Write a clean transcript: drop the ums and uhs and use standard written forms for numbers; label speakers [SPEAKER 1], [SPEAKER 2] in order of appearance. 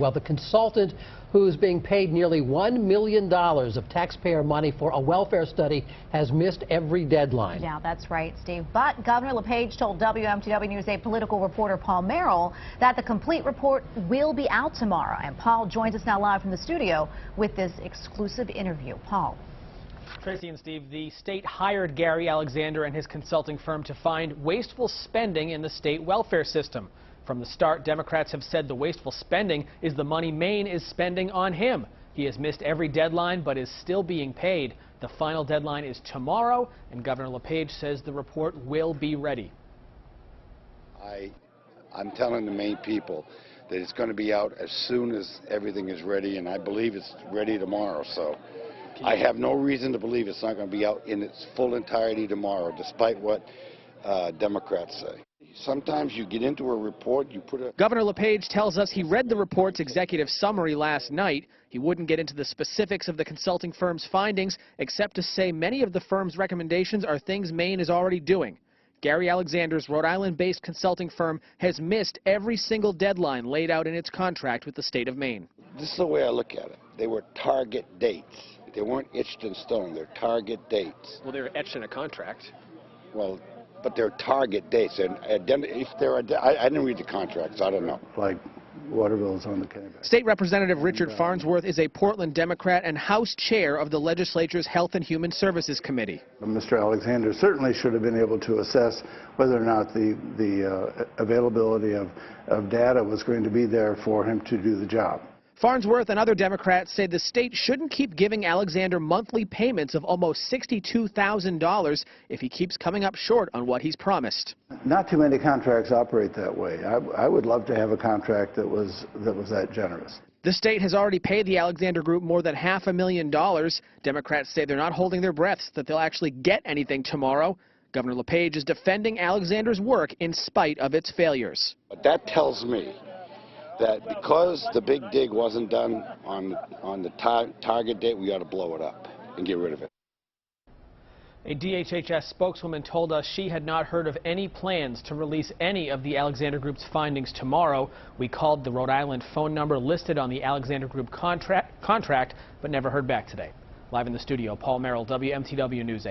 [SPEAKER 1] Well, the consultant who's being paid nearly $1 million of taxpayer money for a welfare study has missed every deadline.
[SPEAKER 2] Yeah, that's right, Steve. But Governor LePage told WMTW News 8 political reporter Paul Merrill that the complete report will be out tomorrow. And Paul joins us now live from the studio with this exclusive interview. Paul.
[SPEAKER 3] Tracy and Steve, the state hired Gary Alexander and his consulting firm to find wasteful spending in the state welfare system. From the start, Democrats have said the wasteful spending is the money Maine is spending on him. He has missed every deadline but is still being paid. The final deadline is tomorrow, and Governor LePage says the report will be ready.
[SPEAKER 4] I'm telling the Maine people that it's going to be out as soon as everything is ready, and I believe it's ready tomorrow. So I have no reason to believe it's not going to be out in its full entirety tomorrow, despite what Democrats say. Sometimes you get into a report, you put a...
[SPEAKER 3] Governor LePage tells us he read the report's executive summary last night. He wouldn't get into the specifics of the consulting firm's findings, except to say many of the firm's recommendations are things Maine is already doing. Gary Alexander's Rhode Island-based consulting firm has missed every single deadline laid out in its contract with the state of Maine.
[SPEAKER 4] This is the way I look at it. They were target dates. They weren't etched in stone. They're target dates.
[SPEAKER 3] Well, they were etched in a contract.
[SPEAKER 4] Well, but they're target dates. And if they're, I didn't read the contracts. I don't know.
[SPEAKER 5] Like water bills on the Kennebec.
[SPEAKER 3] State Representative Richard Farnsworth is a Portland Democrat and House Chair of the legislature's Health and Human Services Committee.
[SPEAKER 5] Mr. Alexander certainly should have been able to assess whether or not the availability of data was going to be there for him to do the job.
[SPEAKER 3] Farnsworth and other Democrats say the state shouldn't keep giving Alexander monthly payments of almost $62,000 if he keeps coming up short on what he's promised.
[SPEAKER 5] Not too many contracts operate that way. I would love to have a contract that was that generous.
[SPEAKER 3] The state has already paid the Alexander Group more than $500,000. Democrats say they're not holding their breaths that they'll actually get anything tomorrow. Governor LePage is defending Alexander's work in spite of its failures.
[SPEAKER 4] But that tells me that because the big dig wasn't done on the target date, we ought to blow it up and get rid of it.
[SPEAKER 3] A DHHS spokeswoman told us she had not heard of any plans to release any of the Alexander Group's findings tomorrow. We called the Rhode Island phone number listed on the Alexander Group contract, but never heard back today. Live in the studio, Paul Merrill, WMTW News 8.